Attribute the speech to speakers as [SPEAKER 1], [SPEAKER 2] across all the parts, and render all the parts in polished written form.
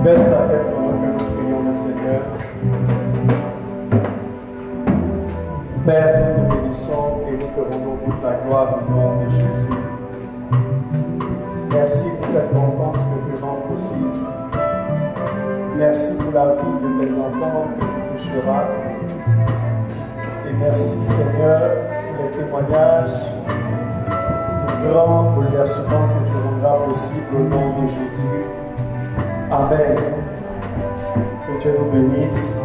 [SPEAKER 1] Baisse la tête pendant que nous prions le Seigneur. Père, nous te bénissons et nous te rendons toute la gloire au nom de Jésus. Merci pour cette rencontre que tu rends possible. Merci pour la vie de tes enfants que tu toucheras. Et merci Seigneur pour les témoignages, le grand bouleversement que tu rendras possible au nom de Jésus. Amen. Que Dieu nous bénisse.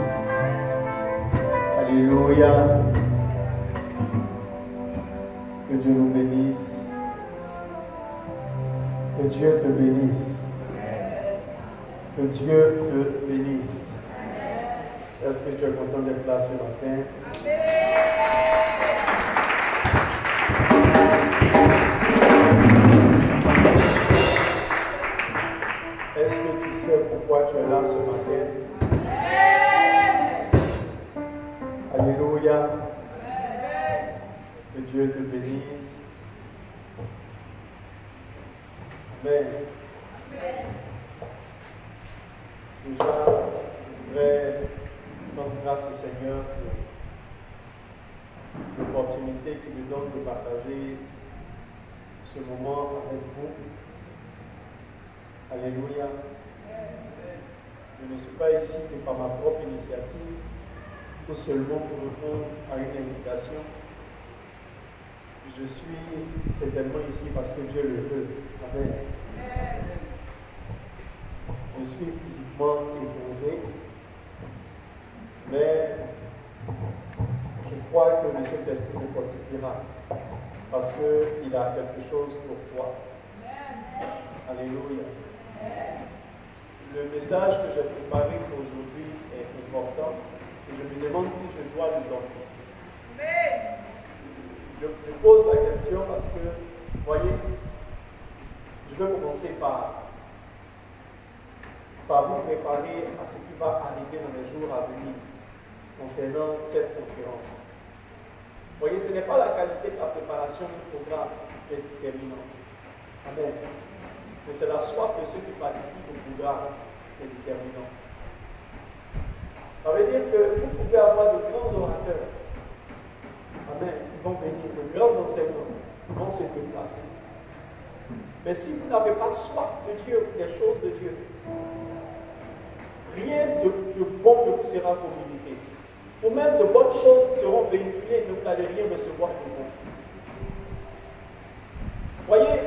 [SPEAKER 1] Alléluia. Que Dieu nous bénisse. Que Dieu te bénisse. Que Dieu te bénisse. Est-ce que tu es content d'être là ce matin? Est-ce que tu sais pourquoi tu es là ce matin? Alléluia. Que Dieu te bénisse. Amen. Déjà, je voudrais rendre grâce au Seigneur pour l'opportunité qu'il nous donne de partager ce moment avec vous. Alléluia. Je ne suis pas ici que par ma propre initiative ou seulement pour répondre à une invitation. Je suis certainement ici parce que Dieu le veut. Amen. Je suis physiquement éprouvé, mais je crois que le Saint-Esprit me fortifiera parce qu'il a quelque chose pour toi. Alléluia. Le message que j'ai préparé pour aujourd'hui est important et je me demande si je dois le donner. Je pose la question parce que, voyez, je vais commencer par vous préparer à ce qui va arriver dans les jours à venir concernant cette conférence. Vous voyez, ce n'est pas la qualité de la préparation du programme qui est déterminante. Amen. Mais c'est la soif de ceux qui participent au programme qui est déterminante. Ça veut dire que vous pouvez avoir de grands orateurs. Amen. Ils vont venir, de grands enseignants qui vont se déplacer. Mais si vous n'avez pas soif de Dieu, des choses de Dieu, rien de bon ne vous sera communiqué. Ou même de bonnes choses seront véhiculées, mais vous n'allez rien recevoir de bon. Voyez,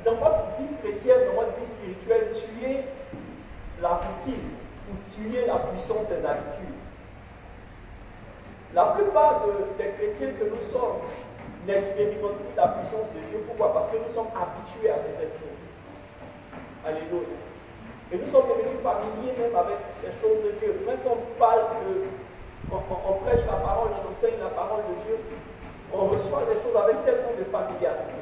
[SPEAKER 1] dans votre vie chrétienne, dans votre vie spirituelle, tu es la routine ou tu es la puissance des habitudes. La plupart des chrétiens que nous sommes n'expérimentent plus la puissance de Dieu. Pourquoi? Parce que nous sommes habitués à certaines choses. Alléluia. Et nous sommes devenus familiers même avec les choses de Dieu. Même quand on parle on prêche la parole, on enseigne la parole de Dieu, on reçoit des choses avec tellement de familiarité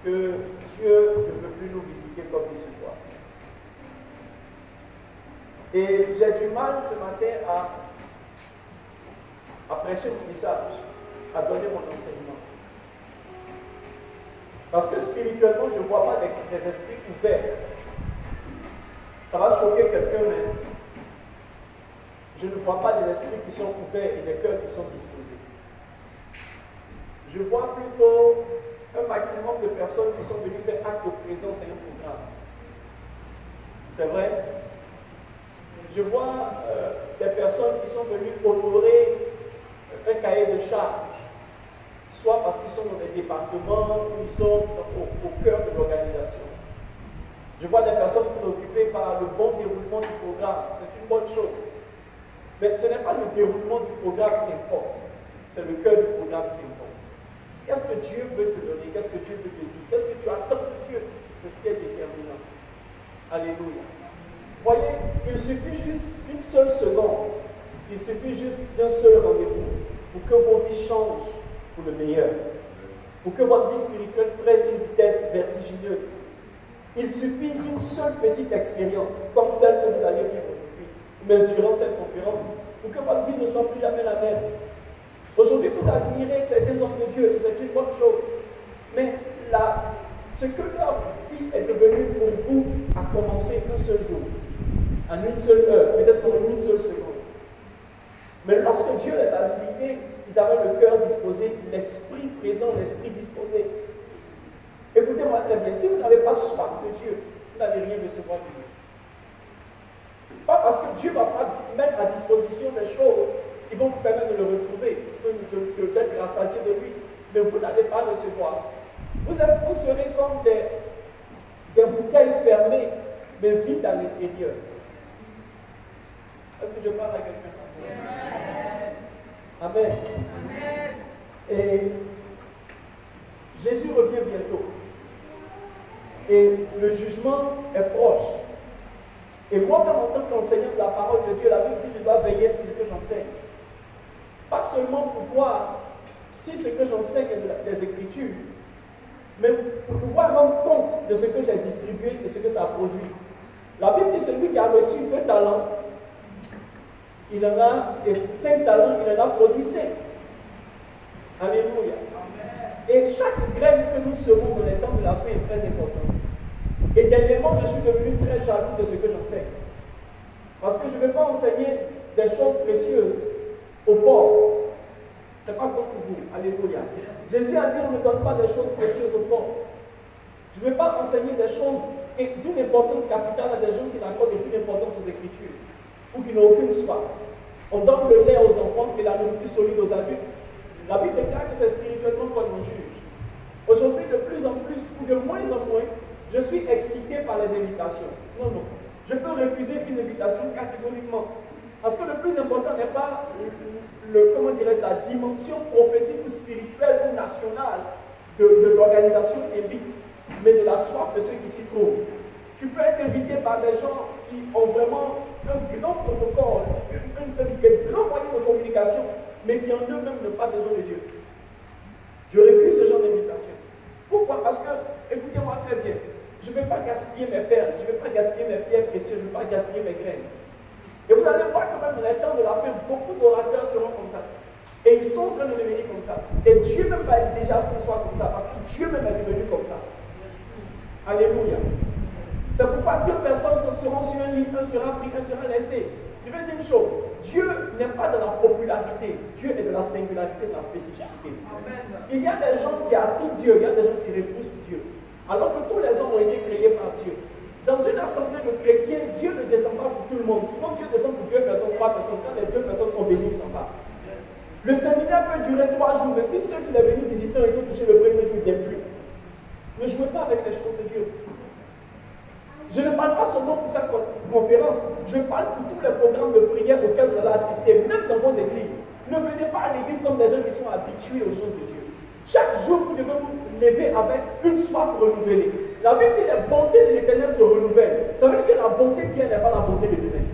[SPEAKER 1] que Dieu ne peut plus nous visiter comme il se doit. Et j'ai du mal ce matin à prêcher mon message, à donner mon enseignement. Parce que spirituellement, je ne vois pas des esprits ouverts. Ça va choquer quelqu'un, mais je ne vois pas des esprits qui sont ouverts et des cœurs qui sont disposés. Je vois plutôt un maximum de personnes qui sont venues faire acte de présence à un programme. C'est vrai? Je vois des personnes qui sont venues honorer un cahier de charge, soit parce qu'ils sont dans des départements ou ils sont au cœur de l'organisation. Je vois des personnes préoccupées par le bon déroulement du programme. C'est une bonne chose. Mais ce n'est pas le déroulement du programme qui importe, c'est le cœur du programme qui importe. Qu'est-ce que Dieu veut te donner? Qu'est-ce que Dieu veut te dire? Qu'est-ce que tu attends de Dieu? C'est ce qui est déterminant. Alléluia. Voyez, il suffit juste d'une seule seconde, il suffit juste d'un seul rendez-vous pour que vos vies changent pour le meilleur, pour que votre vie spirituelle prenne une vitesse vertigineuse. Il suffit d'une seule petite expérience, comme celle que vous allez vivre aujourd'hui, mais durant cette conférence, pour que votre vie ne soit plus jamais la même. Aujourd'hui, vous admirez certains hommes de Dieu, et c'est une bonne chose. Mais Ce que leur vie est devenue pour vous a commencé un seul jour, en une seule heure, peut-être pour une seule seconde. Mais lorsque Dieu les a visités, ils avaient le cœur disposé, l'esprit présent, l'esprit disposé. Écoutez-moi très bien, si vous n'avez pas soif de Dieu, vous n'allez rien recevoir de Dieu. Pas parce que Dieu ne va pas mettre à disposition des choses qui vont vous permettre de le retrouver, d'être rassasié de lui, mais vous n'allez pas recevoir. Vous serez comme des bouteilles fermées, mais vides à l'intérieur. Est-ce que je parle à quelqu'un? Amen. Amen. Et Jésus revient bientôt. Et le jugement est proche. Et moi-même, en tant qu'enseignant de la parole de Dieu, la Bible dit que je dois veiller sur ce que j'enseigne. Pas seulement pour voir si ce que j'enseigne est des Écritures, mais pour pouvoir rendre compte de ce que j'ai distribué et ce que ça a produit. La Bible dit celui qui a reçu 2 talents, il en a 5 talents, il en a produit 5. Alléluia. Et chaque graine que nous semons dans les temps de la fin est très importante. Et dernièrement, je suis devenu très jaloux de ce que j'enseigne. Parce que je ne vais pas enseigner des choses précieuses aux pauvres. Ce n'est pas contre vous. Alléluia. Jésus a dit on ne donne pas des choses précieuses aux pauvres. Je ne vais pas enseigner des choses d'une importance capitale à des gens qui n'accordent aucune importance aux Écritures ou qui n'ont aucune soif. On donne le lait aux enfants et la nourriture solide aux adultes. La Bible déclare que c'est spirituellement qu'on en juge. Aujourd'hui, de plus en plus ou de moins en moins, je suis excité par les invitations. Non, non. Je peux refuser une invitation catégoriquement. Parce que le plus important n'est pas comment dirais-je, la dimension prophétique ou spirituelle ou nationale de l'organisation élite, mais de la soif de ceux qui s'y trouvent. Tu peux être invité par des gens qui ont vraiment un grand protocole, un grand moyen de communication, mais qui en eux-mêmes n'ont pas besoin de Dieu. Je refuse ce genre d'invitation. Pourquoi? Parce que, écoutez-moi très bien, je ne vais pas gaspiller mes perles, je ne vais pas gaspiller mes pierres précieuses, je ne vais pas gaspiller mes graines. Et vous allez voir que même dans les temps de la fin, beaucoup d'orateurs seront comme ça. Et ils sont en train de devenir comme ça. Et Dieu même va exiger à ce qu'on soit comme ça, parce que Dieu même est devenu comme ça. Alléluia. C'est pourquoi 2 personnes seront sur un lit, un sera pris, un sera laissé. Je vais dire une chose, Dieu n'est pas de la popularité, Dieu est de la singularité, de la spécificité. Il y a des gens qui attirent Dieu, il y a des gens qui repoussent Dieu. Alors que tous les hommes ont été créés par Dieu. Dans une assemblée de chrétiens, Dieu ne descend pas pour tout le monde. Souvent, Dieu descend pour 2 personnes, 3 personnes. Quand les 2 personnes sont bénies, il s'en va. Le séminaire peut durer 3 jours, mais si ceux qui l'ont venu visiter ont été touchés le premier jour, ils ne viennent plus. Ne jouez pas avec les choses de Dieu. Je ne parle pas seulement pour cette conférence, je parle pour tous les programmes de prière auxquels vous allez assister, même dans vos églises. Ne venez pas à l'église comme des gens qui sont habitués aux choses de Dieu. Chaque jour, vous devez vous lever avec une soif renouvelée. La Bible dit que les bontés de l'Éternel se renouvellent. Ça veut dire que la bonté d'hier n'est pas la bonté de demain.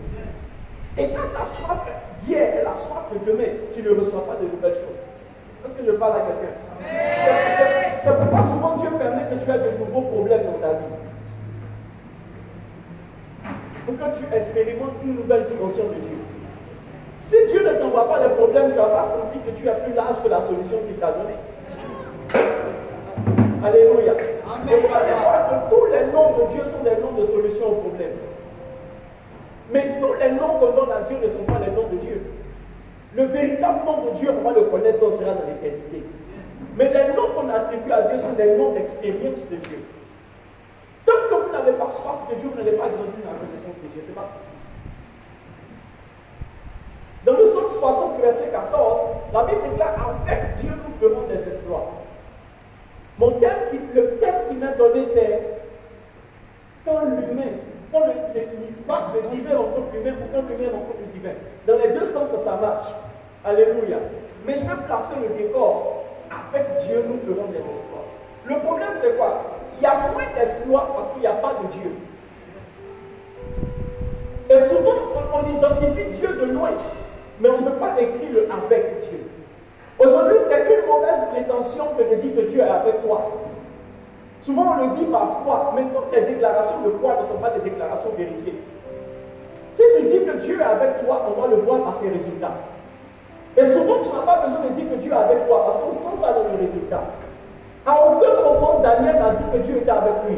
[SPEAKER 1] Et quand ta soif d'hier est la soif de demain, tu ne reçois pas de nouvelles choses. Est-ce que je parle à quelqu'un? C'est pourquoi souvent Dieu permet que tu aies de nouveaux problèmes dans ta vie. Pour que tu expérimentes une nouvelle dimension de Dieu. Si Dieu ne t'envoie pas les problèmes, tu n'as pas senti que tu es plus large que la solution qu'il t'a donnée. Alléluia. Et vous allez voir que tous les noms de Dieu sont des noms de solution aux problèmes. Mais tous les noms qu'on donne à Dieu ne sont pas les noms de Dieu. Le véritable nom de Dieu, on va le connaître quand on sera dans l'éternité. Mais les noms qu'on attribue à Dieu sont des noms d'expérience de Dieu. Tant que vous n'avez pas soif de Dieu, vous n'allez pas grandir dans la connaissance de Dieu. Ce n'est pas possible. Dans le psaume 60, verset 14, la Bible déclare avec Dieu nous ferons des exploits. Le thème qui m'a donné, c'est quand l'humain, quand le divin rencontre l'humain ou quand l'humain rencontre le divin. Dans les deux sens, ça marche. Alléluia. Mais je vais placer le décor. Avec Dieu, nous ferons des exploits. Le problème, c'est quoi? Il y a moins d'exploits parce qu'il n'y a pas de Dieu. Et souvent, on identifie Dieu de loin, mais on ne peut pas écrire le avec Dieu. Aujourd'hui, c'est une mauvaise prétention que de dire que Dieu est avec toi. Souvent, on le dit par foi, mais toutes les déclarations de foi ne sont pas des déclarations vérifiées. Si tu dis que Dieu est avec toi, on doit le voir par ses résultats. Et souvent, tu n'as pas besoin de dire que Dieu est avec toi, parce qu'on sent ça dans les résultats. À aucun moment, Daniel n'a dit que Dieu était avec lui.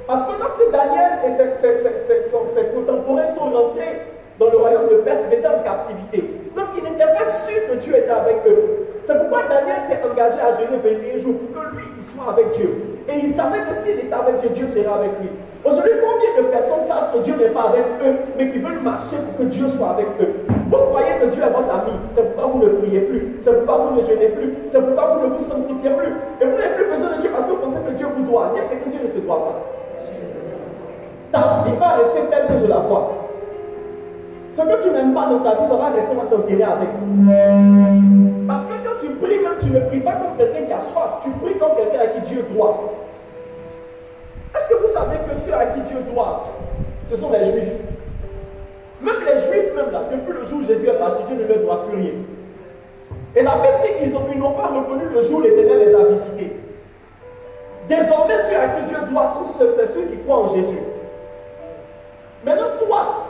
[SPEAKER 1] Parce que lorsque Daniel et ses contemporains sont rentrés dans le royaume de Perse, ils étaient en captivité. Donc, ils n'étaient pas sûrs que Dieu était avec eux. C'est pourquoi Daniel s'est engagé à jeûner 21 jours pour que lui, il soit avec Dieu. Et il savait que s'il était avec Dieu, Dieu serait avec lui. Aujourd'hui, combien de personnes savent que Dieu n'est pas avec eux, mais qui veulent marcher pour que Dieu soit avec eux? Vous croyez que Dieu est votre ami, c'est pourquoi vous ne priez plus, c'est pourquoi vous ne jeûnez plus, c'est pourquoi vous ne vous sanctifiez plus. Et vous n'avez plus besoin de Dieu parce que vous pensez que Dieu vous doit. Dire que Dieu ne te doit pas. Ta vie va rester telle que je la vois. Ce que tu n'aimes pas dans ta vie, ça va rester dans ton terrain avec. Parce que quand tu pries, même tu ne pries pas comme quelqu'un qui a soif, tu pries comme quelqu'un à qui Dieu doit. Est-ce que vous savez que ceux à qui Dieu doit, ce sont les Juifs? Même les Juifs, même là, depuis le jour où Jésus est parti, Dieu ne leur doit plus rien. Et la Bible dit qu'ils n'ont pas reconnu le jour où l'Éternel les a visités. Désormais, ceux à qui Dieu doit, c'est ceux qui croient en Jésus. Maintenant, toi,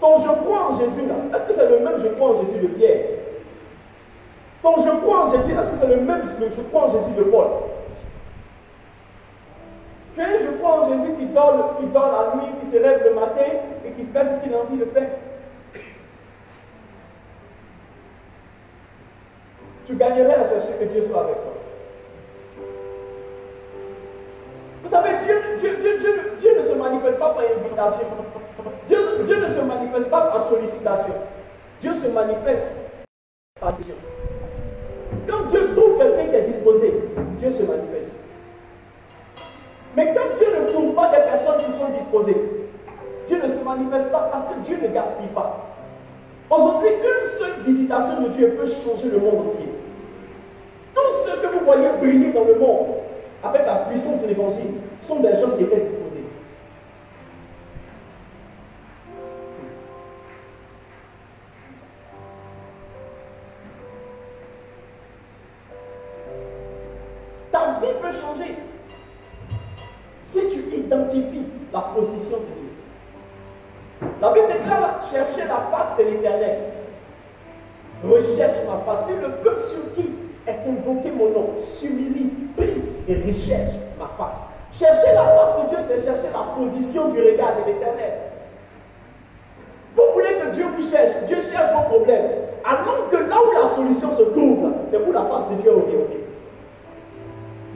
[SPEAKER 1] ton je crois en Jésus là, est-ce que c'est le même je crois en Jésus de Pierre? Ton je crois en Jésus, est-ce que c'est le même je crois en Jésus de Paul? Tu es un je crois en Jésus qui dort la nuit, qui se lève le matin et qui fait ce qu'il a envie de faire. Tu gagnerais à chercher que Dieu soit avec toi. Vous savez, Dieu ne se manifeste pas par invitation. Dieu ne se manifeste pas par sollicitation. Dieu se manifeste par décision. Quand Dieu trouve quelqu'un qui est disposé, Dieu se manifeste. Mais quand Dieu ne trouve pas des personnes qui sont disposées, Dieu ne se manifeste pas parce que Dieu ne gaspille pas. Aujourd'hui, une seule visitation de Dieu peut changer le monde entier. Tous ceux que vous voyez briller dans le monde avec la puissance de l'évangile sont des gens qui étaient disposés. Ta vie peut changer si tu identifies la position de Dieu. La Bible déclare: cherchez la face de l'Éternel. Recherche ma face. Si le peuple sur qui est invoqué mon nom s'humilie, prie et recherche ma face. Chercher la face de Dieu, c'est chercher la position du regard de l'Éternel. Vous voulez que Dieu vous cherche, Dieu cherche vos problèmes. Alors que là où la solution se trouve, c'est où la face de Dieu est orientée.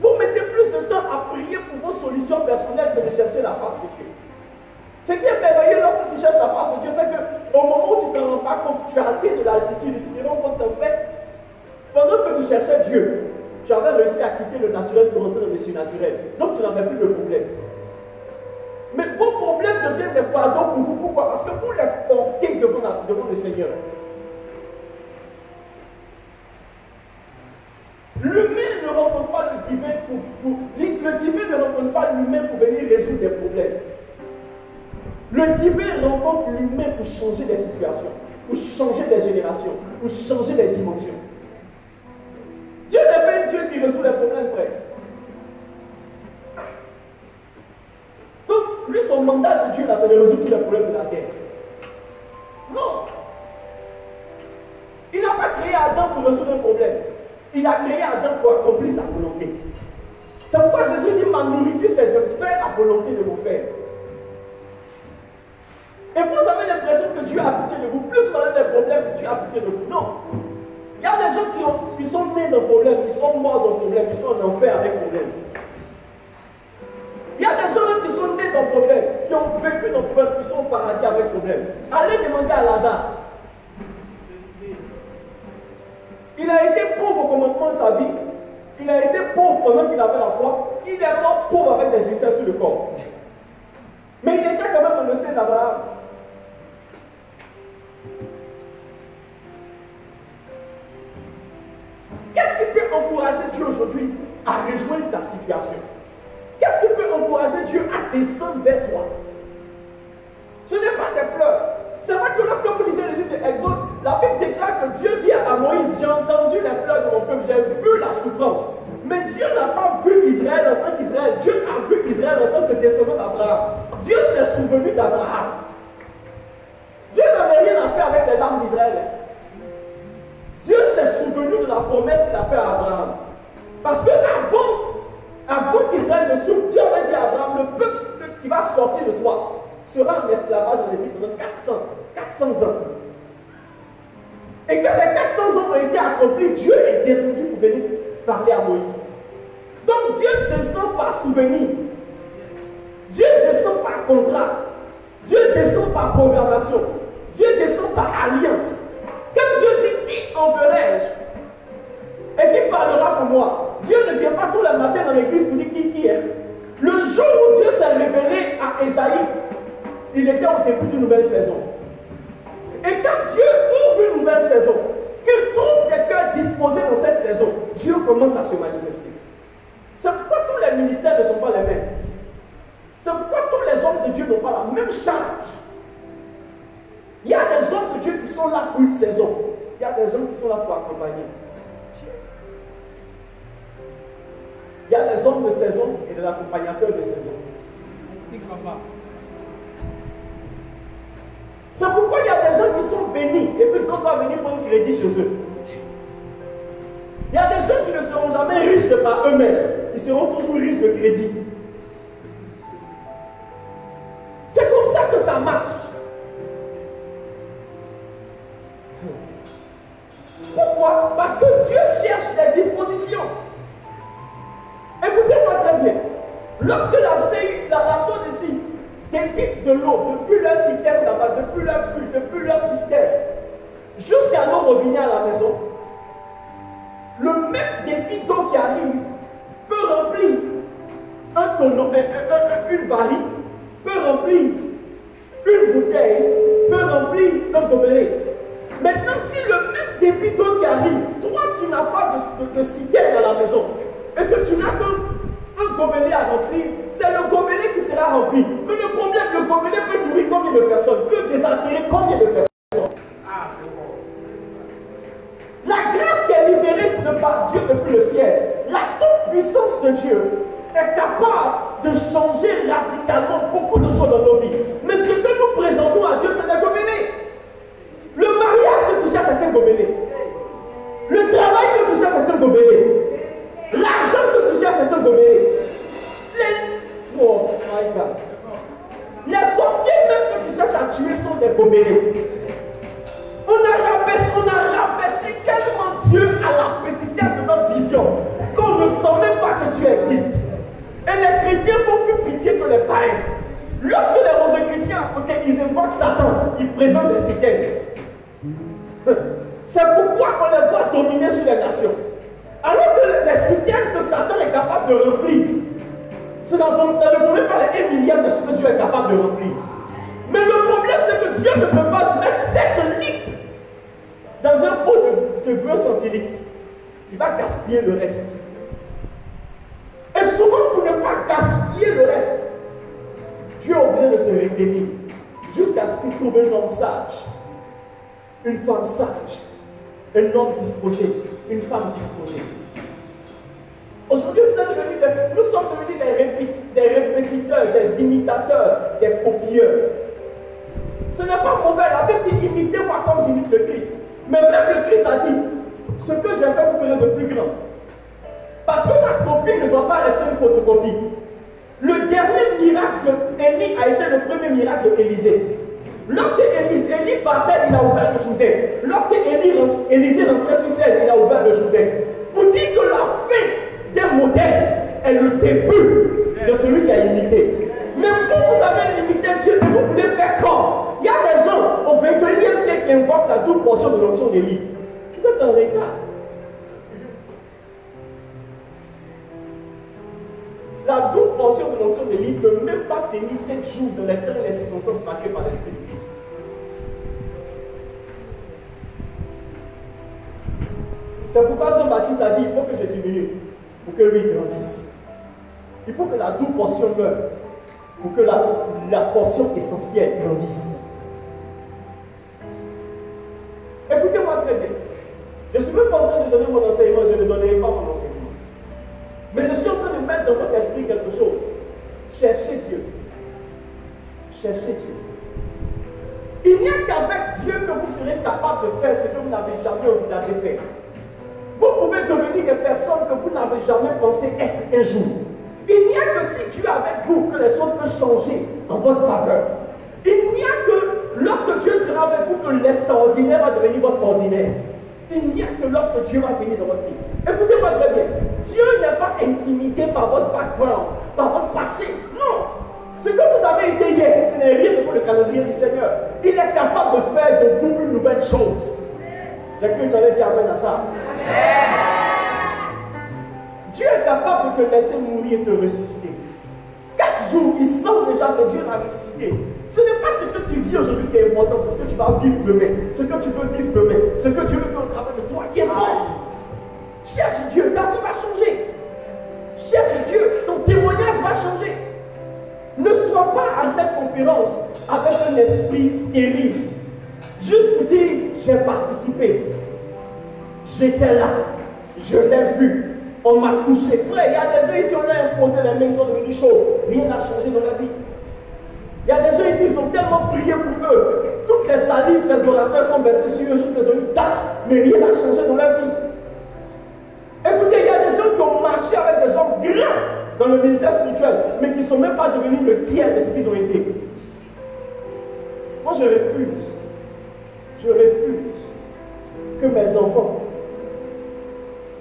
[SPEAKER 1] Vous mettez plus de temps à prier pour vos solutions personnelles que de chercher la face de Dieu. Ce qui est merveilleux lorsque tu cherches la face de Dieu, c'est qu'au moment où tu ne te rends pas compte, tu as atteint de l'altitude et tu te rends compte en fait, pendant que tu cherchais Dieu, tu avais réussi à quitter le naturel pour entrer dans le surnaturel. Donc tu n'avais plus de problème. Mais vos problèmes deviennent des fardeaux pour vous. Pourquoi? Parce que vous les portez devant le Seigneur. L'humain ne rencontre pas le divin le divin ne rencontre pas l'humain pour venir résoudre des problèmes. Le divin rencontre l'humain pour changer des situations, pour changer des générations, pour changer des dimensions. Dieu n'est pas un Dieu qui résout les problèmes, frère. Donc, lui, son mandat de Dieu, là, c'est de résoudre tous les problèmes de la terre. Non. Il n'a pas créé Adam pour résoudre un problème. Il a créé Adam pour accomplir sa volonté. C'est pourquoi Jésus dit: ma nourriture, c'est de faire la volonté de mon Père. Et vous avez l'impression que Dieu a pitié de vous. Plus vous avez des problèmes, Dieu a pitié de vous. Non. Il y a des gens qui sont nés dans le problème, qui sont morts dans le problème, qui sont en enfer avec le problème. Il y a des gens qui sont nés dans le problème, qui ont vécu dans le problème, qui sont au paradis avec le problème. Allez demander à Lazare. Il a été pauvre au commencement de sa vie. Il a été pauvre pendant qu'il avait la foi. Il est mort pauvre avec des ulcères sur le corps. Mais il était quand même dans le sein d'Abraham. Qu'est-ce qui peut encourager Dieu aujourd'hui à rejoindre ta situation? Qu'est-ce qui peut encourager Dieu à descendre vers toi? Ce n'est pas tes pleurs. C'est vrai que lorsque vous lisez le livre de Exode, la Bible déclare que Dieu dit à Moïse: j'ai entendu les pleurs de mon peuple, j'ai vu la souffrance. Mais Dieu n'a pas vu Israël en tant qu'Israël. Dieu a vu Israël en tant que descendant d'Abraham. Dieu s'est souvenu d'Abraham. Dieu n'avait rien à faire avec les larmes d'Israël. Dieu s'est souvenu de la promesse qu'il a faite à Abraham. Parce que avant Avant qu'Israël ne souffre, Dieu avait dit à Abraham, le peuple qui va sortir de toi sera en esclavage en Égypte pendant 400 ans. Et quand les 400 ans ont été accomplis, Dieu est descendu pour venir parler à Moïse. Donc Dieu descend par souvenir. Dieu descend par contrat. Dieu descend par programmation. Dieu descend par alliance. Quand Dieu dit qui enverrai-je et qui parlera pour moi, Dieu ne vient pas tous les matins dans l'église pour dire qui est. Le jour où Dieu s'est révélé à Ésaïe, il était au début d'une nouvelle saison. Et quand Dieu ouvre une nouvelle saison, qu'il trouve des cœurs disposés dans cette saison, Dieu commence à se manifester. C'est pourquoi tous les ministères ne sont pas les mêmes. C'est pourquoi tous les hommes de Dieu n'ont pas la même charge. Il y a des hommes de Dieu qui sont là pour une saison. Il y a des hommes qui sont là pour accompagner. Il y a des hommes de saison et des accompagnateurs de saison.
[SPEAKER 2] Explique, papa.
[SPEAKER 1] C'est pourquoi il y a des gens qui sont bénis et puis d'autres doivent venir prendre crédit chez eux. Il y a des gens qui ne seront jamais riches de par eux-mêmes. Ils seront toujours riches de crédit. C'est comme ça que ça marche. Pourquoi? Parce que Dieu cherche des dispositions. Écoutez-moi très bien. Lorsque la Sodécie débite de l'eau depuis leur système là-bas, depuis leur flux, depuis leur système, jusqu'à l'eau robinet à la maison, le même débit d'eau qui arrive peut remplir un tonneau, une barrique, peut remplir une bouteille, peut remplir un gobelet. Maintenant, si le même débit d'eau qui arrive, toi tu n'as pas de citerne à la maison, et que tu n'as qu'un gobelet à remplir, c'est le gobelet qui sera rempli. Mais le problème, le gobelet peut nourrir combien de personnes, peut désattirer combien de personnes.
[SPEAKER 2] Ah, c'est bon.
[SPEAKER 1] La grâce qui est libérée de par Dieu depuis le ciel, la toute-puissance de Dieu est capable de changer radicalement beaucoup de choses dans nos vies. Mais ce que nous présentons à Dieu, c'est des gobelets. Le mariage que tu cherches est un gobelet. Le travail que tu cherches est un gobelet. L'argent que tu cherches est un gobelet. Oh my God. Les sorciers même que tu cherches à tuer sont des gobelets. On a rabaissé tellement Dieu à la petitesse de notre vision qu'on ne sent même pas que Dieu existe. Et les chrétiens font plus pitié que les païens. Lorsque les rosicruciens à côté, ils invoquent Satan, ils présentent des citernes. C'est pourquoi on les voit dominer sur les nations. Alors que les citernes que Satan est capable de remplir, ce ne vaut même pas les 1 milliard de ce que Dieu est capable de remplir. Mais le problème, c'est que Dieu ne peut pas mettre 7 litres dans un pot de 20 centilitres. Il va gaspiller le reste. Et souvent, pour ne pas gaspiller le reste, Dieu est obligé de se retenir jusqu'à ce qu'il trouve un homme sage, une femme sage, un homme disposé, une femme disposée. Aujourd'hui, nous sommes devenus des répétiteurs, des imitateurs, des copieurs. Ce n'est pas mauvais. La Bible dit imitez-moi comme j'imite le Christ. Mais même le Christ a dit ce que j'ai fait, vous ferez de plus grand. Parce que la copie ne doit pas rester une photocopie. Le dernier miracle d'Élie a été le premier miracle d'Élisée. Lorsque Élie partait, il a ouvert le Jourdain. Lorsque Élisée rentrait sur scène, il a ouvert le Jourdain. Pour dire que la fin des modèles est le début de celui qui a imité. Mais vous avez limité Dieu et vous voulez faire comme. Il y a des gens au 21e siècle qui invoquent la double portion de l'onction d'Élie. Vous êtes en retard. La double portion de l'onction d'Élie ne peut même pas tenir 7 jours dans les temps et les circonstances marquées par l'Esprit de Christ. C'est pourquoi Jean-Baptiste a dit il faut que je diminue pour que lui grandisse. Il faut que la double portion meure pour que la portion essentielle grandisse. Écoutez-moi très bien. Je ne suis même pas en train de donner mon enseignement, je ne donnerai pas mon enseignement. Mais je suis en train de mettre dans votre esprit quelque chose. Cherchez Dieu. Cherchez Dieu. Il n'y a qu'avec Dieu que vous serez capable de faire ce que vous n'avez jamais envisagé faire. Vous pouvez devenir des personnes que vous n'avez jamais pensé être un jour. si Dieu est avec vous, que les choses peuvent changer en votre faveur. Il n'y a que lorsque Dieu sera avec vous que l'extraordinaire va devenir votre ordinaire. Il n'y a que lorsque Dieu va venir dans votre vie. Écoutez-moi très bien. Dieu n'est pas intimidé par votre background, par votre passé. Non. Ce que vous avez été hier, ce n'est rien pour le calendrier du Seigneur. Il est capable de faire de vous une nouvelle chose. J'ai cru que tu allais dire amen à ça. Dieu est capable de te laisser mourir et te ressusciter. 4 jours, il sent déjà que Dieu l'a ressuscité. Ce n'est pas ce que tu dis aujourd'hui qui est important, c'est ce que tu vas vivre demain. Ce que tu veux vivre demain. Ce que Dieu veut faire au travers de toi qui importe. Cherche Dieu, ta vie va changer. Cherche Dieu, ton témoignage va changer. Ne sois pas à cette conférence avec un esprit stérile. Juste pour dire, j'ai participé. J'étais là. Je l'ai vu. On m'a touché. Frère, il y a des gens ici, on a imposé les mains, ils sont devenus chauds. Rien n'a changé dans la vie. Il y a des gens ici, ils ont tellement prié pour eux. Toutes les salives, les orateurs sont versés sur eux, juste les oreilles datent. Mais rien n'a changé dans la vie. Écoutez, il y a des gens qui ont marché avec des hommes grands dans le ministère spirituel, mais qui ne sont même pas devenus le tiers de ce qu'ils ont été. Moi, je refuse que mes enfants,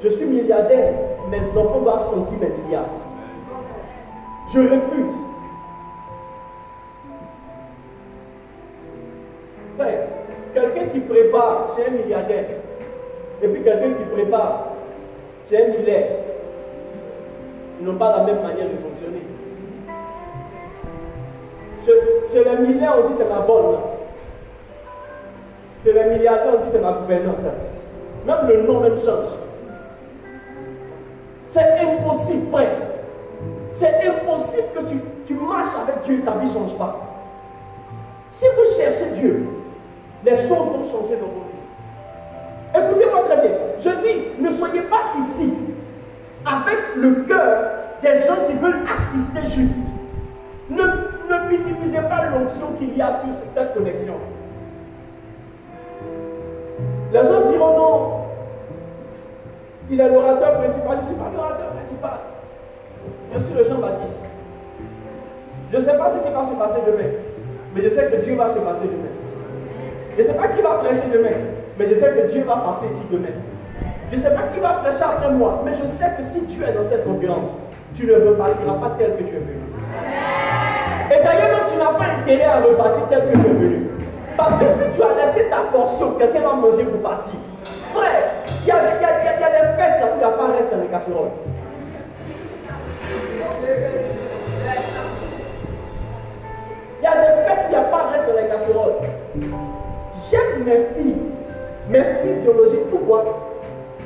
[SPEAKER 1] je suis milliardaire, mes enfants doivent sentir mes milliards. Je refuse. Frère, quelqu'un qui prépare chez un milliardaire, et puis quelqu'un qui prépare chez un milliardaire, ils n'ont pas la même manière de fonctionner. Chez les milliardaires, on dit c'est ma bonne. Chez les milliardaires, on dit c'est ma gouvernante. Même le nom même change. C'est impossible, frère. C'est impossible que tu marches avec Dieu et ta vie ne change pas. Si vous cherchez Dieu, les choses vont changer dans vos vies. Écoutez-moi très bien. Je dis, ne soyez pas ici avec le cœur des gens qui veulent assister juste. Ne minimisez pas l'onction qu'il y a sur cette connexion. Les gens diront non, il est l'orateur principal. Je ne suis pas l'orateur principal. Je suis le Jean-Baptiste. Je ne sais pas ce qui va se passer demain, mais je sais que Dieu va se passer demain. Je ne sais pas qui va prêcher demain, mais je sais que Dieu va passer ici demain. Je ne sais pas qui va prêcher après moi, mais je sais que si Dieu est dans cette conférence, tu ne repartiras pas tel que tu es venu. Et d'ailleurs, même tu n'as pas intérêt à repartir tel que tu es venu. Parce que si tu as laissé ta portion, quelqu'un va manger pour partir. Frère, il y a des fêtes où il n'y a pas de reste dans les casseroles. Il y a des fêtes où il n'y a pas de reste dans les casseroles. J'aime mes filles biologiques, pourquoi?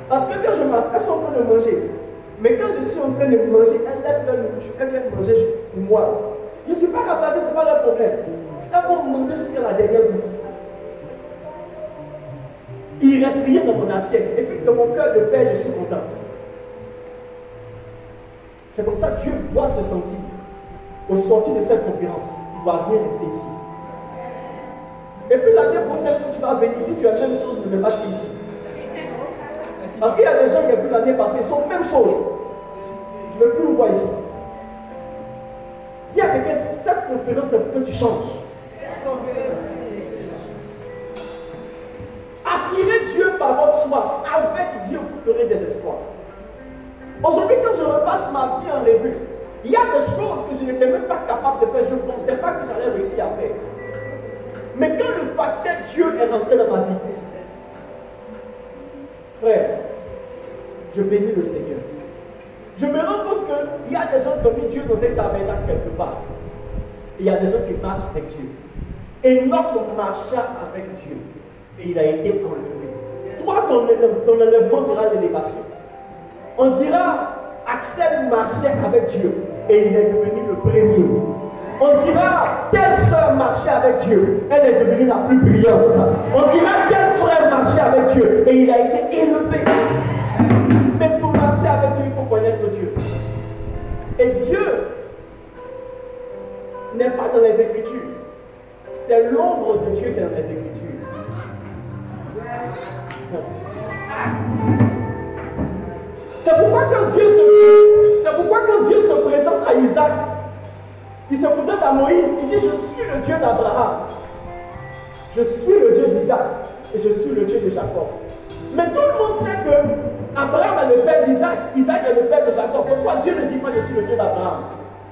[SPEAKER 1] Parce que quand je mange, elles sont en train de manger. Mais quand je suis en train de manger, elles laissent leur nourriture, elles viennent manger pour moi. Je ne suis pas rassasié, ce n'est pas leur problème. Elles vont manger jusqu'à la dernière goutte. Il ne reste rien dans mon assiette. Et puis dans mon cœur de père, je suis content. C'est comme ça que Dieu doit se sentir. Au sortir de cette conférence, il ne doit rien rester ici. Et puis l'année prochaine, quand tu vas venir ici, tu as la même chose, ne mets pas ici. Parce qu'il y a des gens qui ont vu l'année passée, ils sont la même chose. Je ne veux plus vous voir ici. Dis à quelqu'un, cette conférence, c'est pour que tu changes. Attirez Dieu par votre soif. Avec Dieu, vous ferez des espoirs. Aujourd'hui, quand je repasse ma vie en revue, il y a des choses que je n'étais même pas capable de faire. Je ne pensais pas que j'allais réussir à faire. Mais quand le facteur Dieu est rentré dans ma vie, frère, je bénis le Seigneur. Je me rends compte qu'il y a des gens qui ont mis Dieu dans un tabernacle quelque part. Et il y a des gens qui marchent avec Dieu. Enoch marcha avec Dieu. Et il a été enlevé. Toi, ton enlèvement sera l'élévation. On dira, Axel marchait avec Dieu. Et il est devenu le premier. On dira, telle sœur marchait avec Dieu. Elle est devenue la plus brillante. On dira, tel frère marchait avec Dieu. Et il a été élevé. Mais pour marcher avec Dieu, il faut connaître Dieu. Et Dieu n'est pas dans les Écritures. C'est l'ombre de Dieu qui est dans les Écritures. C'est pourquoi quand Dieu se C'est pourquoi quand Dieu se présente à Isaac, il se présente à Moïse, il dit, je suis le Dieu d'Abraham, je suis le Dieu d'Isaac, et je suis le Dieu de Jacob. Mais tout le monde sait que Abraham est le père d'Isaac, Isaac est le père de Jacob. Pourquoi Dieu ne dit pas je suis le Dieu d'Abraham?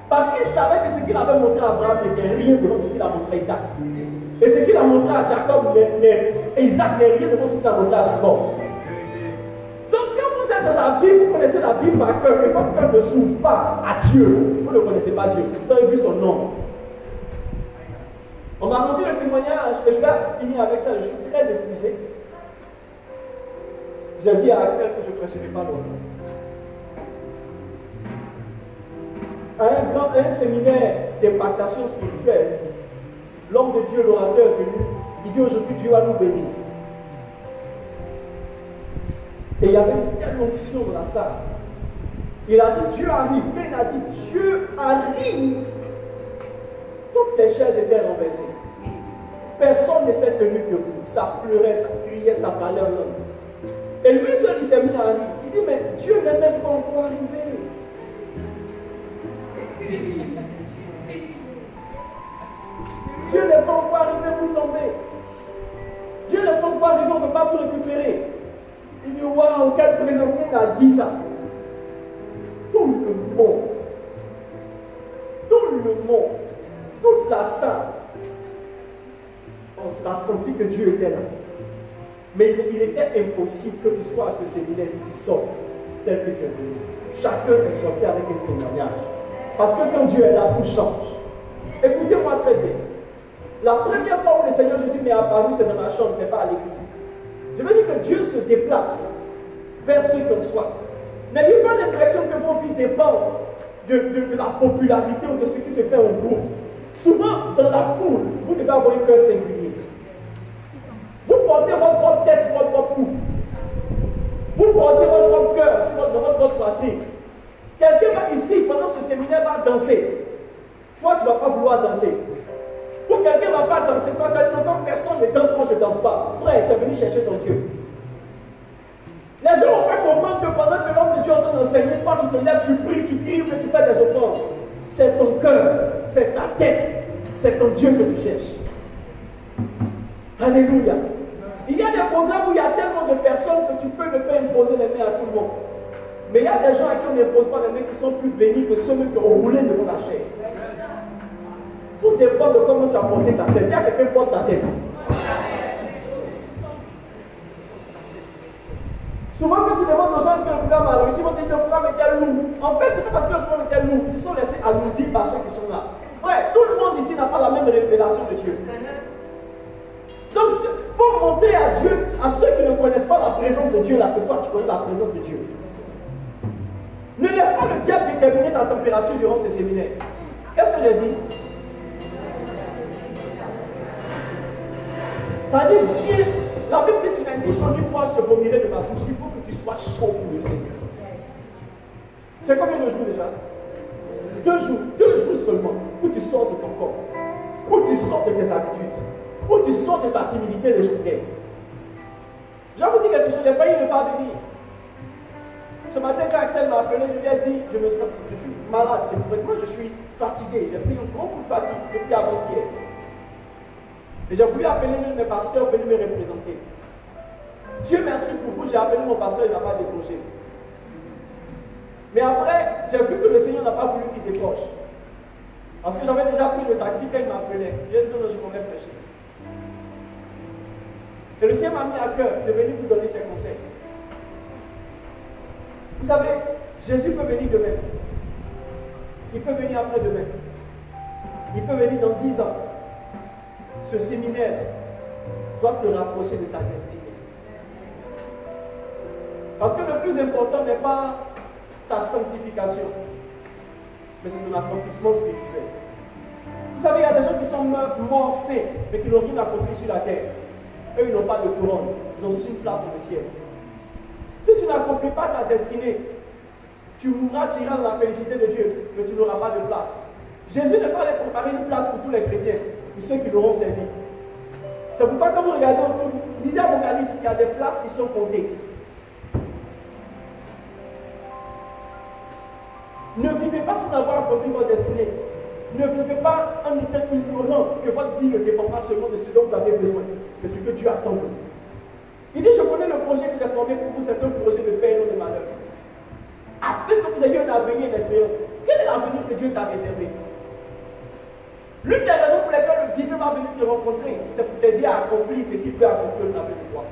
[SPEAKER 1] Parce qu'il savait que ce qu'il avait montré à Abraham n'était rien devant ce qu'il a montré à Isaac. Et ce qu'il a montré à Jacob, Isaac n'est rien devant ce qu'il a montré à Jacob. Donc quand vous êtes dans la Bible, vous connaissez la Bible par cœur, et votre cœur ne s'ouvre pas à Dieu, vous ne connaissez pas Dieu. Vous avez vu son nom. On m'a rendu le témoignage, et je vais finir avec ça, je suis très épuisé. J'ai dit à Axel que je ne prêcherai pas longtemps. À un séminaire d'impactation spirituelle, l'homme de Dieu, l'orateur est venu, il dit aujourd'hui Dieu va nous bénir. Et il y avait une telle onction dans la salle. Il a dit Dieu arrive. Il a dit Dieu arrive. Toutes les chaises étaient renversées. Personne ne s'est tenu debout. Ça pleurait, ça criait, ça parlait en langue. Et lui seul, il s'est mis à rire. Il dit mais Dieu n'est même pas encore arrivé. Dieu n'est pas encore arrivé pour tomber. Dieu n'est pas encore arrivé, on ne peut pas vous récupérer. Il dit waouh, quelle présence, il a dit ça. Tout le monde, toute la salle, on a senti que Dieu était là. Mais il était impossible que tu sois à ce séminaire et que tu sortes tel que tu es venu. Chacun est sorti avec un témoignage. Parce que quand Dieu est là, tout change. Écoutez-moi très bien. La première fois où le Seigneur Jésus m'est apparu, c'est dans ma chambre, ce n'est pas à l'église. Je veux dire que Dieu se déplace vers ceux qui ont soif. N'ayez pas l'impression que vos vies dépendent de la popularité ou de ce qui se fait au groupe. Souvent, dans la foule, vous devez avoir un cœur singulier. Vous portez votre propre tête sur votre propre cou. Vous portez votre propre cœur sur votre propre poitrine. Quelqu'un va ici, pendant ce séminaire, va danser. Toi, tu ne vas pas vouloir danser. Ou quelqu'un ne va pas danser. Toi, tu as dit non, quand personne ne danse, moi je ne danse pas. Frère, tu es venu chercher ton Dieu. Les gens ne vont pas comprendre que pendant que l'homme de Dieu est en train d'enseigner, toi tu te lèves, tu pries, tu cries, tu fais des offrandes. C'est ton cœur, c'est ta tête, c'est ton Dieu que tu cherches. Alléluia. Il y a des programmes où il y a tellement de personnes que tu peux ne pas imposer les mains à tout le monde. Mais il y a des gens à qui on n'impose pas les mains qui sont plus bénis que ceux qui ont roulé devant la chair. Tout dépend de comment tu as porté ta tête. Il y a quelqu'un qui porte ta tête. Souvent, quand tu demandes aux gens est-ce que le programme a réussi, ils vont te dire le programme était lourd. En fait, ce n'est pas parce que le programme était lourd, ils se sont laissés alourdir par ceux qui sont là. Frère, tout le monde ici n'a pas la même révélation de Dieu. Donc, il faut montrer à Dieu, à ceux qui ne connaissent pas la présence de Dieu, là, que toi tu connais la présence de Dieu. Ne laisse pas le diable déterminer ta température durant ces séminaires. Qu'est-ce que j'ai dit? Ça veut dire, la Bible dit tu n'as ni chaud ni froid, je te vomirai de ma bouche. Il faut que tu sois chaud pour le Seigneur. C'est combien de jours déjà? 2 jours seulement, où tu sors de ton corps, où tu sors de tes habitudes, où tu sors de ta timidité légendaire. Je vais vous dire quelque chose, j'ai failli ne pas venir. Ce matin, quand Axel m'a appelé, je lui ai dit, je suis malade, moi je suis fatigué, j'ai pris un grand coup de fatigue depuis avant-hier. Et j'ai voulu appeler l'un de mes pasteurs venir me représenter. Dieu merci pour vous, j'ai appelé mon pasteur, il n'a pas décroché. Mais après, j'ai vu que le Seigneur n'a pas voulu qu'il décroche. Parce que j'avais déjà pris le taxi quand il m'appelait. Je lui ai dit non, je pourrais prêcher. Et le Seigneur m'a mis à cœur de venir vous donner ses conseils. Vous savez, Jésus peut venir demain. Il peut venir après-demain. Il peut venir dans 10 ans. Ce séminaire doit te rapprocher de ta destinée. Parce que le plus important n'est pas ta sanctification, mais c'est ton accomplissement spirituel. Vous savez, il y a des gens qui sont morts saints, mais qui n'ont rien accompli sur la terre. Eux, ils n'ont pas de couronne, ils ont juste une place dans le ciel. Si tu n'accomplis pas ta destinée, tu mourras, tu iras dans la félicité de Dieu, mais tu n'auras pas de place. Jésus n'est pas allé préparer une place pour tous les chrétiens, pour ceux qui l'auront servi. C'est pourquoi quand vous regardez autour, lisez Apocalypse, il y a des places qui sont comptées. Ne vivez pas sans avoir accompli votre destinée. Ne vivez pas en étant ignorant que votre vie ne dépend pas seulement de ce dont vous avez besoin, mais ce que Dieu attend de vous. Il dit, je connais le projet que j'ai formé pour vous, c'est un projet de paix et non de malheur. Afin que vous ayez un avenir et une espérance. Quel est l'avenir que Dieu t'a réservé? L'une des raisons pour lesquelles le divin va venir te rencontrer, c'est pour t'aider à accomplir ce qu'il peut accomplir dans ta vie de toi.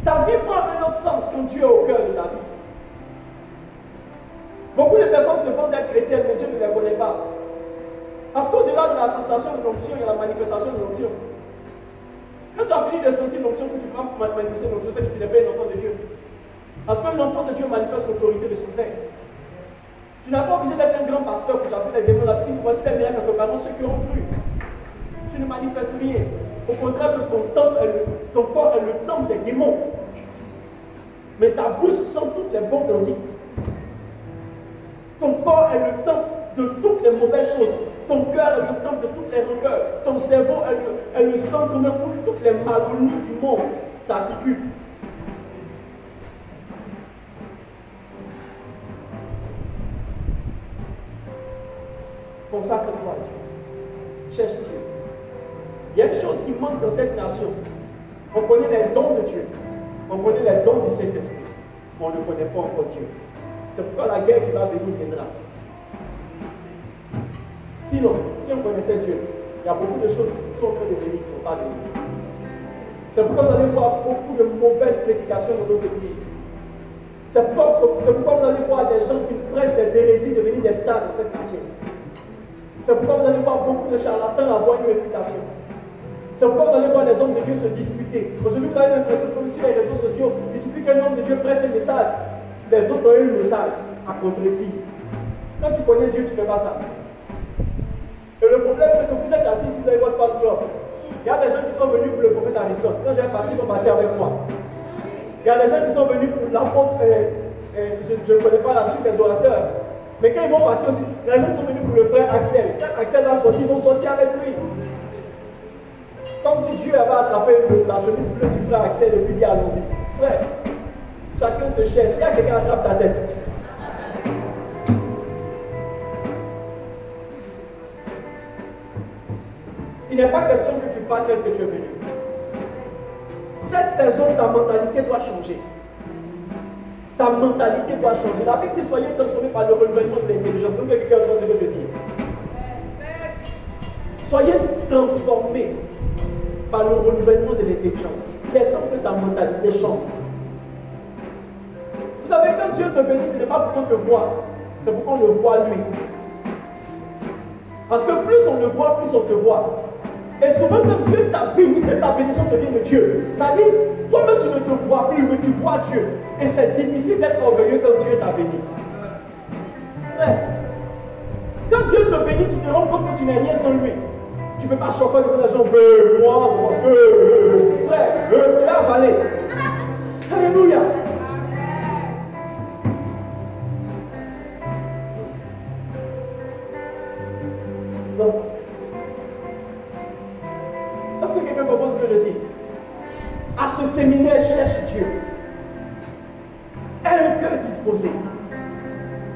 [SPEAKER 1] Ta vie prend un autre sens quand Dieu est au cœur de ta vie. Beaucoup de personnes se font d'être chrétiennes, mais Dieu ne les connaît pas. Parce qu'au-delà de la sensation de l'onction, il y a la manifestation de l'onction. Quand tu as fini de sentir l'onction, que tu peux manifester l'onction, c'est que tu n'es pas un enfant de Dieu. Parce qu'un enfant de Dieu manifeste l'autorité de son Père. Tu n'as pas obligé d'être un grand pasteur pour chasser les démons. La Bible dit, voici les miracles que préparons ceux qui ont cru. Tu ne manifestes rien. Au contraire, ton corps est le temple des démons. Mais ta bouche chante toutes les bonnes cantiques. Ton corps est le temple de toutes les mauvaises choses. Ton cœur est le temple de toutes les rancœurs. Ton cerveau est le centre où toutes les malhonnêtes du monde s'articulent. Consacre-toi à Dieu. Cherche Dieu. Il y a une chose qui manque dans cette nation. On connaît les dons de Dieu. On connaît les dons du Saint-Esprit. Mais on ne connaît pas encore Dieu. C'est pourquoi la guerre qui va venir viendra. Sinon, si on connaissait Dieu, il y a beaucoup de choses qui sont en train de venir qui ne vont pas venir. C'est pourquoi vous allez voir beaucoup de mauvaises prédications dans nos églises. C'est pourquoi vous allez voir des gens qui prêchent des hérésies devenir des stars de cette nation. C'est pourquoi vous allez voir beaucoup de charlatans avoir une réputation. C'est pourquoi vous allez voir les hommes de Dieu se disputer. Aujourd'hui, vous avez l'impression que sur les réseaux sociaux, il suffit qu'un homme de Dieu prêche un message, les autres ont eu le message à contredire. Quand tu connais Dieu, tu ne fais pas ça. Et le problème, c'est que vous êtes assis si vous avez votre fan club. Il y a des gens qui sont venus pour le prophète Harrison. Quand j'ai parti, ils sont partis avec moi. Il y a des gens qui sont venus pour l'apôtre, je ne connais pas la suite des orateurs. Mais quand ils vont partir aussi, les gens sont venus pour le frère Axel. Quand Axel va sortir, ils vont sortir avec lui. Comme si Dieu avait attrapé la chemise bleue du frère Axel et lui dit allons-y. Frère, chacun se cherche. Il y a quelqu'un qui attrape ta tête. Il n'est pas question que tu parles tel que tu es venu. Cette saison, ta mentalité doit changer. Ta mentalité doit changer. La Bible dit soyez transformés par le renouvellement de l'intelligence. Est-ce que quelqu'un entend ce que je dis? Soyez transformés par le renouvellement de l'intelligence. Il est temps que ta mentalité change. Vous savez, quand Dieu te bénit, ce n'est pas pour qu'on te voit, c'est pour qu'on le voit lui. Parce que plus on le voit, plus on te voit. Et souvent, quand Dieu t'a béni, et ta bénédiction te vient de Dieu, ça dit, toi-même tu ne te vois plus, mais tu vois Dieu. Et c'est difficile d'être orgueilleux quand Dieu t'a béni. Frère, quand Dieu te bénit, tu te rends compte que tu n'es rien sans lui. Tu ne peux pas choquer devant les gens, moi, c'est parce que, frère, tu as avalé. Alléluia. Donc, est-ce que quelqu'un comprend ce que je dis? À ce séminaire, cherche Dieu. Aie un cœur disposé.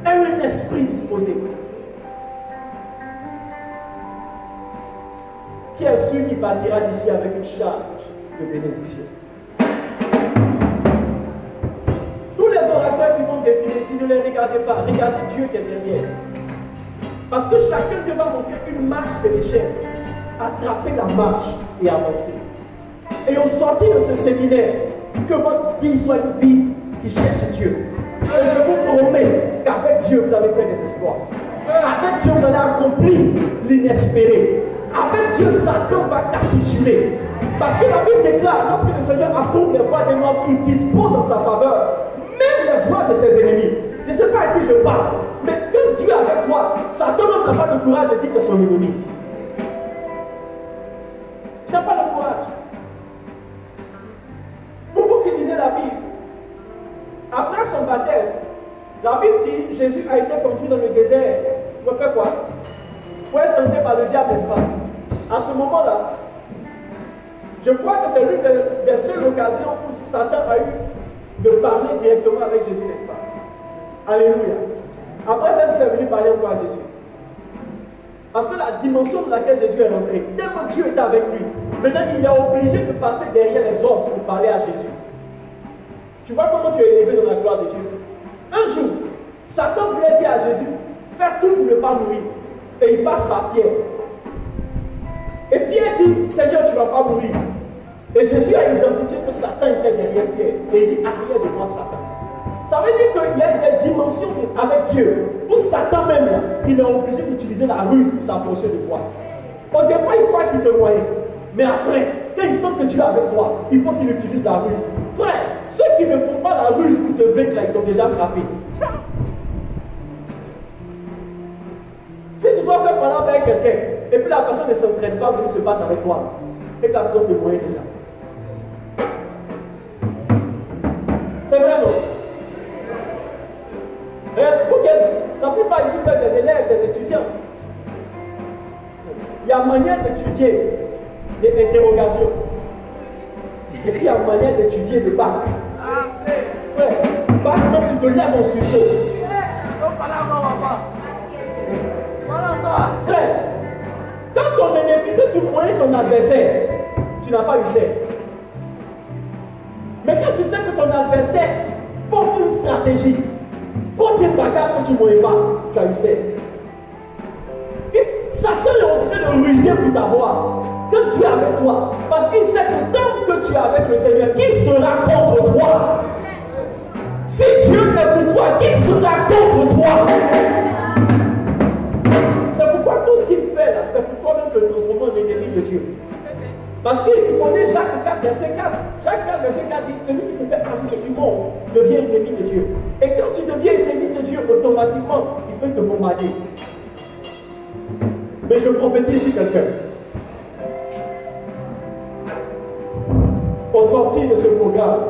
[SPEAKER 1] Aie un esprit disposé. Qui est celui qui partira d'ici avec une charge de bénédiction? Tous les orateurs qui vont défiler, si ne les regardez pas, regardez Dieu qui est derrière. Parce que chacun devra montrer une marche de l'échelle, attraper la marche et avancer. Et au sortir de ce séminaire, que votre vie soit une vie qui cherche Dieu. Et je vous promets qu'avec Dieu, vous allez faire des exploits. Avec Dieu, vous allez accomplir l'inespéré. Avec Dieu, Satan va capituler. Parce que la Bible déclare, lorsque le Seigneur approuve les voies des morts, il dispose en sa faveur même les voies de ses ennemis. Je ne sais pas à qui je parle, mais quand Dieu est avec toi, Satan n'a pas le courage de dire que son ennemi. Il n'a pas le courage. Vous qui lisez la Bible, après son baptême, la Bible dit Jésus a été conduit dans le désert. Pour faire quoi? Pour être tenté par le diable, n'est-ce pas? À ce moment-là, je crois que c'est l'une des seules occasions où Satan a eu de parler directement avec Jésus, n'est-ce pas? Alléluia. Après ça, il est venu parler encore à Jésus. Parce que la dimension de laquelle Jésus est rentré, tellement Dieu était avec lui, maintenant il est obligé de passer derrière les hommes pour parler à Jésus. Tu vois comment tu es élevé dans la gloire de Dieu? Un jour, Satan voulait dire à Jésus, faire tout pour ne pas mourir. Et il passe par Pierre. Et Pierre dit, Seigneur, tu ne vas pas mourir. Et Jésus a identifié que Satan était derrière Pierre. Et il dit, arrière de moi, Satan. Ça veut dire qu'il y a des dimensions avec Dieu. Pour Satan même, là, il est obligé d'utiliser la ruse pour s'approcher de toi. Au départ, il croit qu'il te voyait. Mais après, quand il sent que Dieu est avec toi, il faut qu'il utilise la ruse. Frère, ceux qui ne font pas la ruse pour te vaincre, là, ils t'ont déjà frappé. Si tu dois faire parler avec quelqu'un, et puis la personne ne s'entraîne pas pour se battre avec toi, c'est que la personne te voyait déjà. C'est vrai, non? La plupart ici, vous êtes des élèves, des étudiants. Il y a manière d'étudier des interrogations. Et puis il y a manière d'étudier des bacs. Ouais, bac même tu te lèves en sursaut. Frère, quand ton ennemi, que tu connais ton adversaire, tu n'as pas eu ça. Mais quand tu sais que ton adversaire porte une stratégie, porte un bagage que tu ne voyais pas, tu as eu ça. Satan est obligé de ruser pour t'avoir. Quand tu es avec toi, parce qu'il sait que tant que tu es avec le Seigneur, qui sera contre toi? Si Dieu est pour toi, qui sera contre toi? C'est pourquoi tout ce qu'il fait là, c'est pour toi-même te transformer en ennemi de Dieu. Parce qu'il connaît Jacques 4, verset 4. Jacques 4, verset 4 dit, celui qui se fait ami du monde devient ennemi de Dieu. Et quand tu deviens ennemi de Dieu, automatiquement, il peut te bombarder. Mais je prophétise sur quelqu'un. Au sortir de ce programme,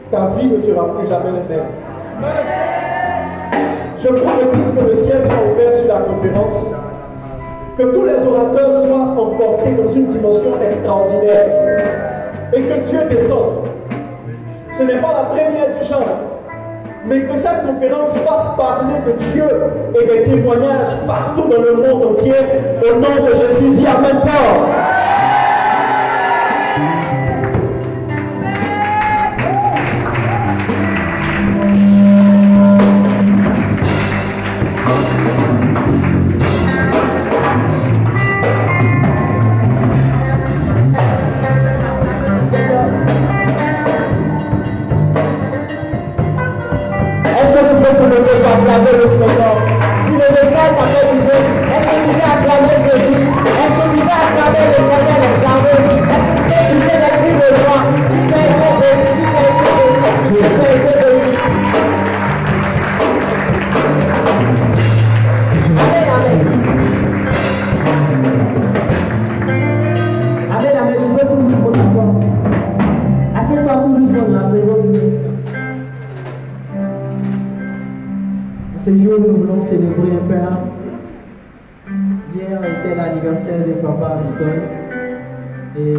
[SPEAKER 1] ta vie ne sera plus jamais la même. Je prophétise que le ciel soit ouvert sur la conférence, que tous les orateurs soient emportés dans une dimension extraordinaire et que Dieu descende. Ce n'est pas la première du genre, mais que cette conférence fasse parler de Dieu et des témoignages partout dans le monde entier. Au nom de Jésus, dis Amen fort. Acclamer le Seigneur. Si le message t'a fait du bien, est-ce que tu veux acclamer Jésus? Est-ce que tu veux acclamer l'Éternel des armées? Est-ce que tu veux utiliser les cris de joie? Si tu as été béni, si tu as été béni, si tu as été béni. Amen, amen. Amen, amen. Tu peux tout doucement t'asseoir. Assieds-toi tout doucement dans la présence de Dieu. Ce jour, nous voulons célébrer un Père. Hier était l'anniversaire de Papa Aristote. Et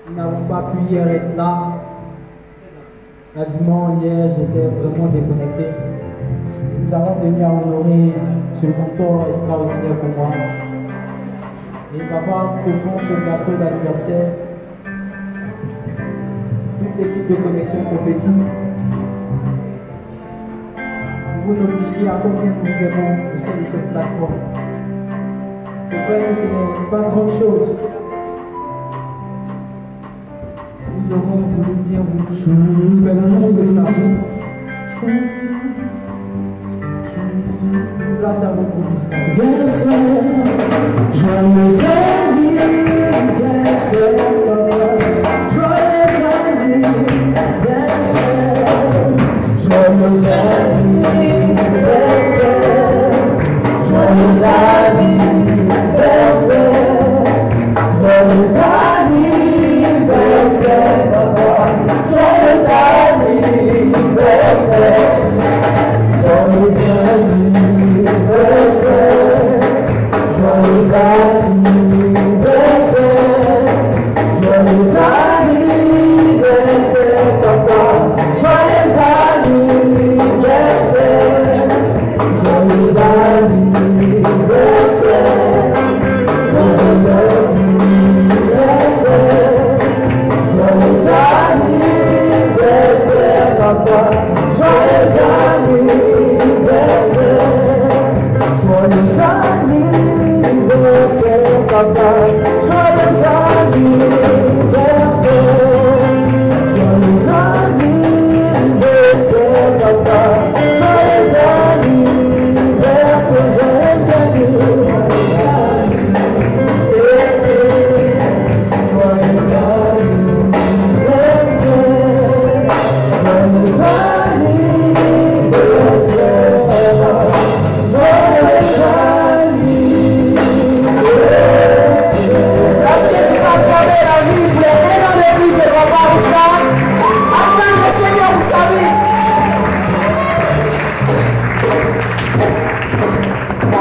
[SPEAKER 1] nous n'avons pas pu hier être là. Quasiment hier, j'étais vraiment déconnecté. Et nous avons tenu à honorer ce mentor extraordinaire pour moi. Et Papa, offrant ce gâteau d'anniversaire, toute l'équipe de connexion prophétique, vous notifiez à combien nous aimons au sein de cette plateforme. C'est vrai que ce n'est pas grand chose. Nous aurons voulu bien vous faire le nom de sa vie. Place à vos propositions. Joyeux anniversaire, joyeux anniversaire, joyeux anniversaire, joyeux anniversaire, joyeux anniversaire, papa, joyeux anniversaire, joyeux anniversaire, joyeux anniversaire, joyeux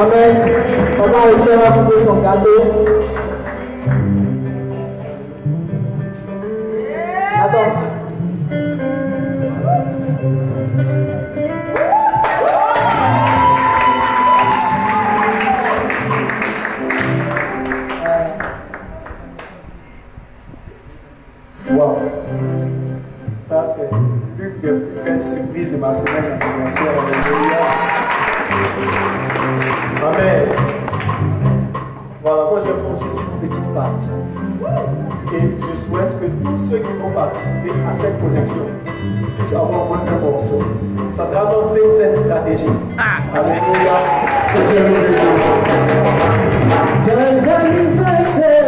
[SPEAKER 3] Amen. On va rester à couper son gâteau. Attends.
[SPEAKER 1] Wow. Ça, c'est l'une des plus belles surprises de ma semaine d'anniversaire. Alléluia. Amen. Voilà, moi je vais prendre juste une petite partie. Et je souhaite que tous ceux qui vont participer à cette connexion puissent avoir au moins un morceau. Ça sera notre scène stratégique. Alléluia. Que Dieu nous bénisse.
[SPEAKER 3] Joyeux anniversaire.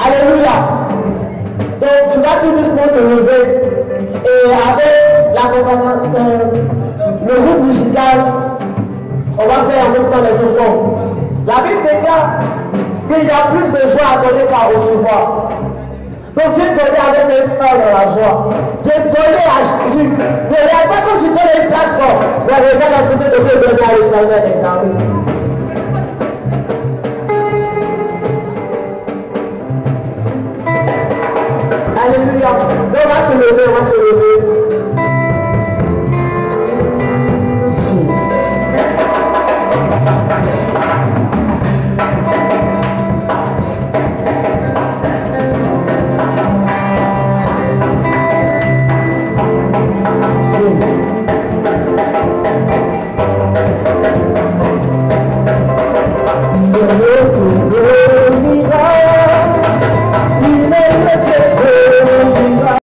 [SPEAKER 3] Alléluia. Donc tu vas tout doucement te lever et avec le groupe musical, on va faire en même temps les offrandes. La Bible déclare qu'il y a plus de joie à donner qu'à recevoir. Donc viens donner avec un cœur dans la joie. Viens donner à Jésus. Ne regarde pas comme si tu donnais une plateforme, mais regarde à ce que tu peux donner à l'Éternel des armées. Alléluia. Donc on va se lever, on va se lever.